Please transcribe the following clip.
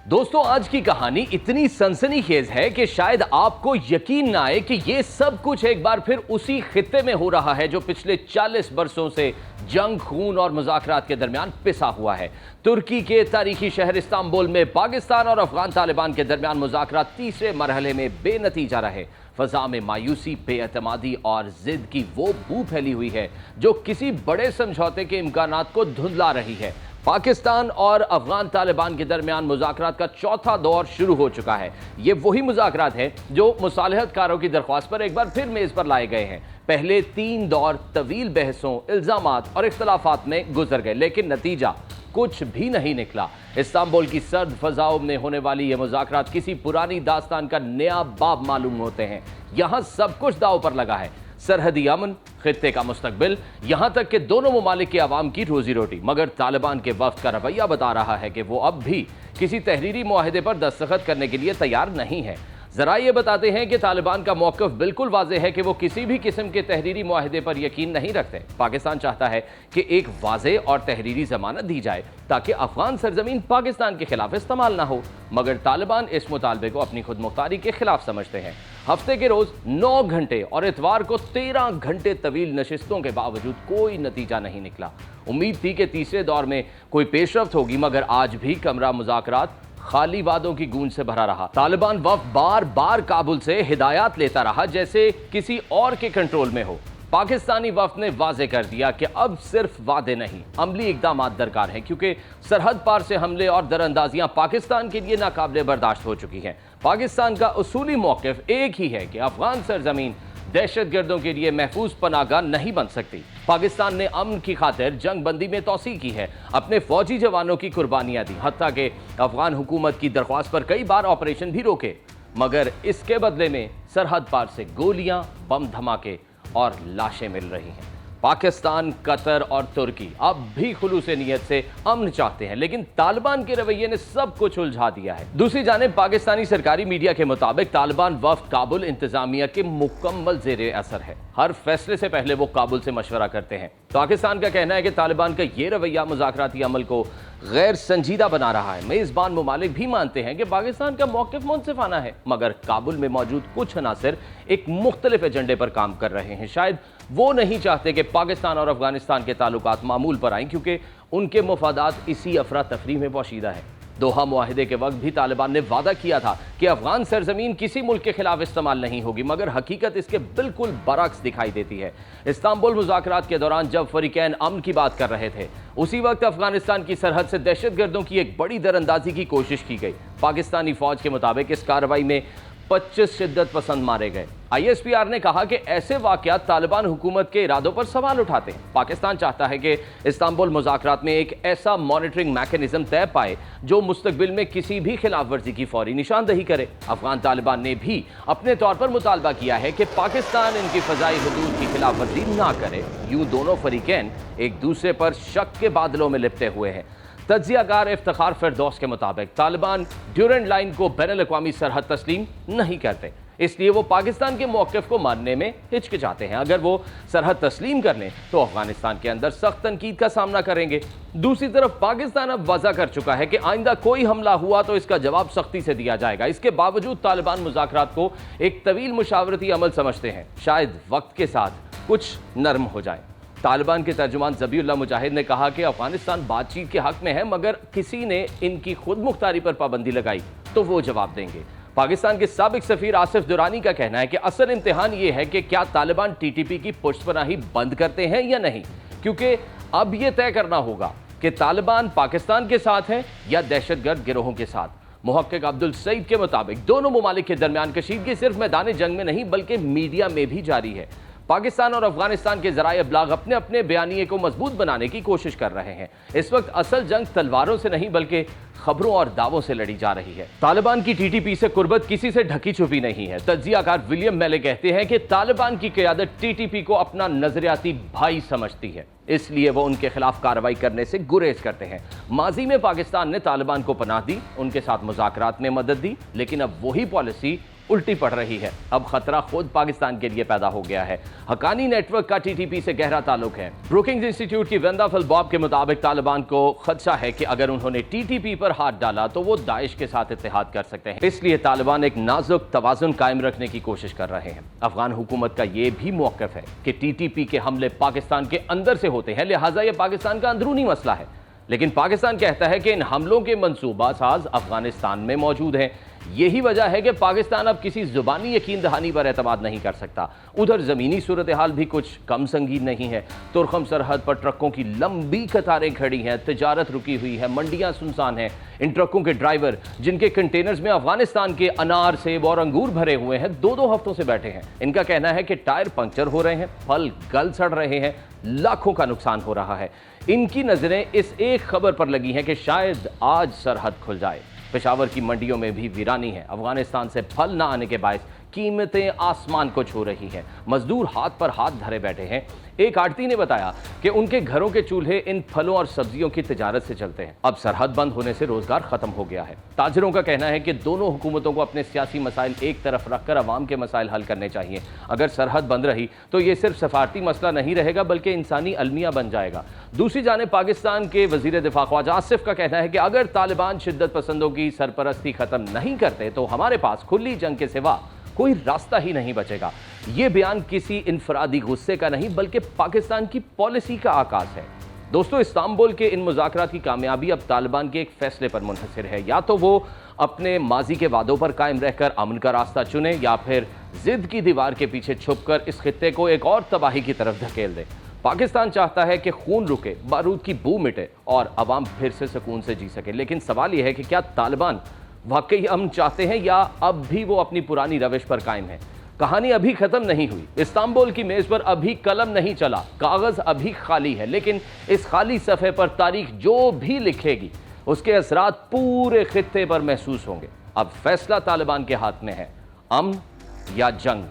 दोस्तों, आज की कहानी इतनी सनसनीखेज है कि शायद आपको यकीन ना आए कि ये सब कुछ एक बार फिर उसी खित्ते में हो रहा है जो पिछले 40 बरसों से जंग, खून और मुज़ाकरात के दरमियान पिसा हुआ है। तुर्की के तारीखी शहर इस्तांबुल में पाकिस्तान और अफगान तालिबान के दरमियान मुज़ाकरात तीसरे मरहले में बेनतीजा रहे। फ़ज़ा में मायूसी, बेएतमादी और ज़िद की वो बू फैली हुई है जो किसी बड़े समझौते के इम्कानात को धुंधला रही है। पाकिस्तान और अफगान तालिबान के दरमियान मुज़ाकरात का चौथा दौर शुरू हो चुका है। ये वही मुज़ाकरात हैं जो मुसालहतकारों की दरख्वास्त पर एक बार फिर मेज़ पर लाए गए हैं। पहले 3 दौर तवील बहसों, इल्ज़ामात और इख्तलाफात में गुजर गए, लेकिन नतीजा कुछ भी नहीं निकला। इस्तांबुल की सर्द फ़ज़ाओं में होने वाली ये मुज़ाकरात किसी पुरानी दास्तान का नया बाब मालूम होते हैं। यहाँ सब कुछ दाव पर लगा है, सरहदी अमन, खित्ते का मुस्तकबिल, यहाँ तक कि दोनों ममालिक के अवाम की रोजी रोटी। मगर तालिबान के वफ्द का रवैया बता रहा है कि वो अब भी किसी तहरीरी मुआहदे पर दस्तखत करने के लिए तैयार नहीं है। ज़रा ये बताते हैं कि तालिबान का मौक़िफ़ बिल्कुल वाज़ेह है कि वो किसी भी किस्म के तहरीरी मुआहदे पर यकीन नहीं रखते। पाकिस्तान चाहता है कि एक वाज़ेह और तहरीरी ज़मानत दी जाए ताकि अफ़गान सरज़मीन पाकिस्तान के खिलाफ इस्तेमाल ना हो, मगर तालिबान इस मुतालबे को अपनी खुद मुख्तारी के खिलाफ समझते हैं। हफ्ते के रोज़ 9 घंटे और इतवार को 13 घंटे तवील नशिस्तों के बावजूद कोई नतीजा नहीं निकला। उम्मीद थी कि तीसरे दौर में कोई पेशरफ्त होगी, मगर आज भी कमरा मुज़ाकरात खाली वादों की गूंज से भरा रहा। तालिबान वफ़द बार बार काबुल से हिदायत लेता रहा जैसे किसी और के कंट्रोल में हो। पाकिस्तानी वफ़द ने वाज़े कर दिया कि अब सिर्फ वादे नहीं, अमली इक़दामात दरकार हैं, क्योंकि सरहद पार से हमले और दरअंदाजियां पाकिस्तान के लिए नाकाबिले बर्दाश्त हो चुकी हैं। पाकिस्तान का उसूली मौक़िफ़ एक ही है कि अफ़गान सरज़मीन दहशतगर्दों के लिए महफूज पनाहगाह नहीं बन सकती। पाकिस्तान ने अमन की खातिर जंग बंदी में तौसी की है, अपने फौजी जवानों की कुर्बानियां दी, हत्ता कि अफगान हुकूमत की दरख्वास्त पर कई बार ऑपरेशन भी रोके, मगर इसके बदले में सरहद पार से गोलियां, बम धमाके और लाशें मिल रही हैं। पाकिस्तान, कतर और तुर्की अब भी खुलूस नीयत से अमन चाहते हैं, लेकिन तालिबान के रवैये ने सब कुछ उलझा दिया है। दूसरी जानिब पाकिस्तानी सरकारी मीडिया के मुताबिक तालिबान वफ़द काबुल इंतजामिया के मुकम्मल ज़ेरे असर है। हर फैसले से पहले वो काबुल से मशवरा करते हैं। पाकिस्तान का कहना है कि तालिबान का ये रवैया मुज़ाकराती अमल को गैर संजीदा बना रहा है। मेज़बान ममालिक भी मानते हैं कि पाकिस्तान का मौक़िफ़ मुनसिफ़ाना है, मगर काबुल में मौजूद कुछ अनासर एक मुख्तलिफ एजेंडे पर काम कर रहे हैं। शायद वो नहीं चाहते कि पाकिस्तान और अफगानिस्तान के ताल्लुकात मामूल पर आएँ, क्योंकि उनके मफादात इसी अफरा तफरी में पोशीदा है। दोहा मुआहिदे के वक्त भी तालिबान ने वादा किया था कि अफगान सरजमीन किसी मुल्क के खिलाफ इस्तेमाल नहीं होगी, मगर हकीकत इसके बिल्कुल बरअक्स दिखाई देती है। इस्तांबुल मुज़ाकरात के दौरान जब फरीकैन अमन की बात कर रहे थे, उसी वक्त अफगानिस्तान की सरहद से दहशतगर्दों की एक बड़ी दरअंदाजी की कोशिश की गई। पाकिस्तानी फौज के मुताबिक इस कार्रवाई में 25 शिद्दत पसंद मारे गए। ISPR ने कहा कि ऐसे वाक़यात तालिबान हुकूमत के इरादों पर सवाल उठाते हैं। पाकिस्तान चाहता है कि इस्तांबुल मुज़ाकरात में एक ऐसा मॉनिटरिंग मैकेनिज्म तय पाए जो मुस्तकबिल में किसी भी खिलाफ वर्जी की फौरी निशानदही करे। अफगान तालिबान ने भी अपने तौर पर मुतालबा किया है कि पाकिस्तान इनकी फ़ज़ाई हुदूद की खिलाफ वर्जी ना करे। यूँ दोनों फरीकैन एक दूसरे पर शक के बादलों में लिपटे हुए हैं। तज्ज़ियाकार इफ्तिखार फिरदौस के मुताबिक तालिबान ड्यूरेंट लाइन को बैनुल-अक़वामी सरहद तस्लीम नहीं करते, इसलिए वो पाकिस्तान के मौक़िफ़ को मानने में हिचकिचाते हैं। अगर वो सरहद तस्लीम कर लें तो अफगानिस्तान के अंदर सख्त तनकीद का सामना करेंगे। दूसरी तरफ पाकिस्तान अब वाज़ा कर चुका है कि आइंदा कोई हमला हुआ तो इसका जवाब सख्ती से दिया जाएगा। इसके बावजूद तालिबान मुज़ाकरात को एक तवील मुशावरती अमल समझते हैं। शायद वक्त के साथ कुछ नरम हो जाए। तालिबान के तर्जुमान ज़बीउल्लाह मुजाहिद ने कहा कि अफगानिस्तान बातचीत के हक में है, मगर किसी ने इनकी खुद मुख्तारी पर पाबंदी लगाई तो वो जवाब देंगे। पाकिस्तान के साबिक सफ़ीर आसिफ दुरानी का कहना है कि असल इम्तिहान ये है कि क्या तालिबान TTP की पुष्टपनाही बंद करते हैं या नहीं, क्योंकि अब ये तय करना होगा कि तालिबान पाकिस्तान के साथ है या दहशतगर्द गिरोहों के साथ। मुहक्किक अब्दुल सईद के मुताबिक दोनों ममालिक के दरमियान कशीदगी सिर्फ मैदान जंग में नहीं बल्कि मीडिया में भी जारी है। पाकिस्तान और अफगानिस्तान के ज़राए इब्लाग अपने अपने बयानिए को मजबूत बनाने की कोशिश कर रहे हैं। इस वक्त असल जंग तलवारों से नहीं बल्कि खबरों और दावों से लड़ी जा रही है। तालिबान की TTP से कुर्बत किसी से ढकी छुपी नहीं है। तज्ज़ियाकार विलियम मेले कहते हैं कि तालिबान की क़यादत TTP को अपना नजरियाती भाई समझती है, इसलिए वो उनके खिलाफ कार्रवाई करने से गुरेज करते हैं। माजी में पाकिस्तान ने तालिबान को पनाह दी, उनके साथ मुज़ाकरात में मदद दी, लेकिन अब वही पॉलिसी उल्टी पड़ रही है। अब खतरा खुद पाकिस्तान के लिए पैदा हो गया है। हक्कानी नेटवर्क का टीटीपी से गहरा ताल्लुक है। ब्रुकिंग्स इंस्टीट्यूट की वेंदा फिलबॉब के मुताबिक तालिबान को खदशा है कि अगर उन्होंने टीटीपी पर हाथ डाला तो वो दाइश के साथ इत्तेहाद कर सकते हैं। इसलिए तालिबान एक नाजुक तवाज़ुन कायम रखने की कोशिश कर रहे हैं। अफगान हुकूमत का ये भी मौक़िफ़ है कि टीटीपी के हमले पाकिस्तान के अंदर से होते हैं, लिहाजा ये पाकिस्तान का अंदरूनी मसला है। लेकिन पाकिस्तान कहता है कि इन हमलों के मंसूबा साज अफगानिस्तान में मौजूद हैं। यही वजह है कि पाकिस्तान अब किसी जुबानी यकीन दहानी पर एतमाद नहीं कर सकता। उधर ज़मीनी सूरत हाल भी कुछ कम संगीन नहीं है। तुर्खम सरहद पर ट्रकों की लंबी कतारें खड़ी हैं, तिजारत रुकी हुई है, मंडियां सुनसान हैं। इन ट्रकों के ड्राइवर, जिनके कंटेनर्स में अफगानिस्तान के अनार, सेब और अंगूर भरे हुए हैं, 2-2 हफ्तों से बैठे हैं। इनका कहना है कि टायर पंक्चर हो रहे हैं, फल गल सड़ रहे हैं, लाखों का नुकसान हो रहा है। इनकी नजरें इस एक खबर पर लगी हैं कि शायद आज सरहद खुल जाए। पेशावर की मंडियों में भी वीरानी है। अफगानिस्तान से फल ना आने के बायस कीमतें आसमान को छू रही हैं। मजदूर हाथ पर हाथ धरे बैठे हैं। एक आड़ती ने बताया कि उनके घरों के चूल्हे इन फलों और सब्जियों की तिजारत से चलते हैं। अब सरहद बंद होने से रोजगार खत्म हो गया है। ताजरों का कहना है कि दोनों हुकूमतों को अपने सियासी मसाइल एक तरफ रखकर अवाम के मसाइल हल करने चाहिए। अगर सरहद बंद रही तो ये सिर्फ सफारती मसला नहीं रहेगा बल्कि इंसानी अलमिया बन जाएगा। दूसरी जानिब पाकिस्तान के वजीर दिफा ख्वाजा आसिफ का कहना है कि अगर तालिबान शिद्दत पसंदों की सरपरस्ती खत्म नहीं करते तो हमारे पास खुली जंग के सिवा कोई रास्ता ही नहीं बचेगा। ये बयान किसी इनफरादी गुस्से का नहीं बल्कि पाकिस्तान की पॉलिसी का आकाश है। दोस्तों, इस्तांबुल के इन मुज़ाकरात की कामयाबी अब तालिबान के एक फैसले पर मुनहसर है। या तो वो अपने माजी के वादों पर कायम रहकर अमन का रास्ता चुने या फिर जिद की दीवार के पीछे छुपकर इस खित्ते को एक और तबाही की तरफ धकेल दे। पाकिस्तान चाहता है कि खून रुके, बारूद की बू मिटे और अवाम फिर से सुकून से जी सके। लेकिन सवाल यह है कि क्या तालिबान वाकई अमन चाहते हैं या अब भी वो अपनी पुरानी रविश पर कायम है। कहानी अभी खत्म नहीं हुई। इस्तांबुल की मेज पर अभी कलम नहीं चला, कागज अभी खाली है। लेकिन इस खाली सफ़े पर तारीख जो भी लिखेगी उसके असरात पूरे खित्ते पर महसूस होंगे। अब फैसला तालिबान के हाथ में है, अमन या जंग।